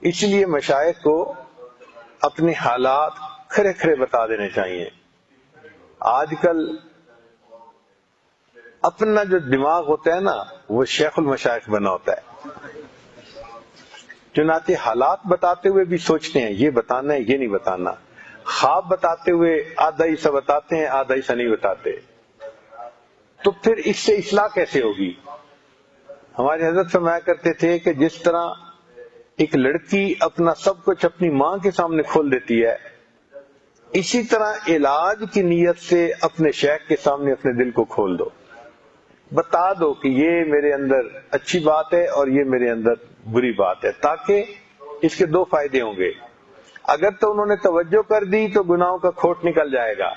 اس لیے مشائخ کو اپنے حالات کھرے کھرے بتا دینے چاہیے. آج کل اپنا جو دماغ ہوتا ہے نا وہ شیخ المشائخ بنا ہوتا ہے، چنانچہ حالات بتاتے ہوئے بھی سوچتے ہیں یہ بتانا ہے یہ نہیں بتانا، خواب بتاتے ہوئے آدھا حصہ بتاتے ہیں آدھا حصہ نہیں بتاتے. تو پھر اس سے اصلاح کیسے ہوگی؟ ہمارے حضرت فرمایا کرتے تھے کہ جس طرح ایک لڑکی اپنا سب کچھ اپنی ماں کے سامنے کھول دیتی ہے، اسی طرح علاج کی نیت سے اپنے شیخ کے سامنے اپنے دل کو کھول دو، بتا دو کہ یہ میرے اندر اچھی بات ہے اور یہ میرے اندر بری بات ہے، تاکہ اس کے دو فائدے ہوں گے. اگر تو انہوں نے توجہ کر دی تو گناہوں کا کھوٹ نکل جائے گا،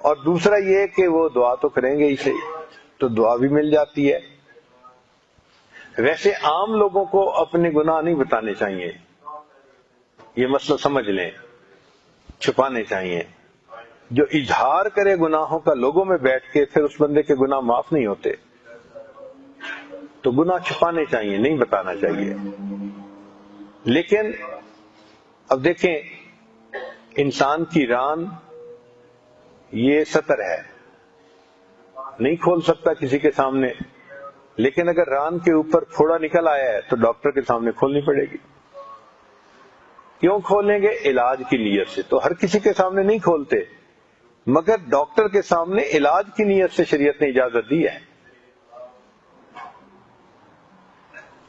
اور دوسرا یہ کہ وہ دعا تو کریں گے ہی صحیح، تو دعا بھی مل جاتی ہے. ویسے عام لوگوں کو اپنے گناہ نہیں بتانے چاہیے، یہ مسئلہ سمجھ لیں، چھپانے چاہیے. جو اظہار کرے گناہوں کا لوگوں میں بیٹھ کے پھر اس بندے کے گناہ معاف نہیں ہوتے. تو گناہ چھپانے چاہیے، نہیں بتانا چاہیے. لیکن اب دیکھیں انسان کی ران یہ سطر ہے، نہیں کھول سکتا کسی کے سامنے، لیکن اگر ران کے اوپر پھوڑا نکل آیا ہے تو ڈاکٹر کے سامنے کھولنی پڑے گی. کیوں کھولیں گے؟ علاج کی نیت سے. تو ہر کسی کے سامنے نہیں کھولتے، مگر ڈاکٹر کے سامنے علاج کی نیت سے شریعت نے اجازت دی ہے.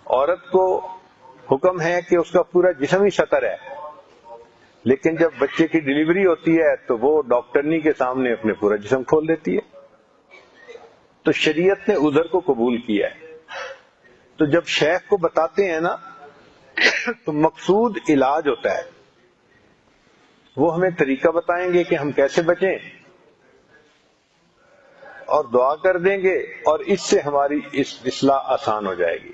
عورت کو حکم ہے کہ اس کا پورا جسم ہی سطر ہے، لیکن جب بچے کی ڈیلیوری ہوتی ہے تو وہ ڈاکٹرنی کے سامنے اپنے پورا جسم کھول دیتی ہے. تو شریعت نے عذر کو قبول کیا ہے. تو جب شیخ کو بتاتے ہیں نا تو مقصود علاج ہوتا ہے، وہ ہمیں طریقہ بتائیں گے کہ ہم کیسے بچیں، اور دعا کر دیں گے، اور اس سے ہماری اصلاح آسان ہو جائے گی.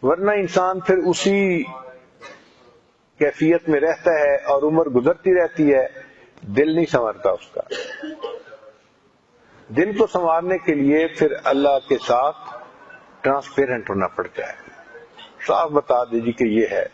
ورنہ انسان پھر اسی کیفیت میں رہتا ہے اور عمر گزرتی رہتی ہے، دل نہیں سنورتا اس کا. دل کو سنوارنے کے لیے پھر اللہ کے ساتھ ٹرانسپیرنٹ ہونا پڑتا ہے، صاف بتا دیجیے کہ یہ ہے.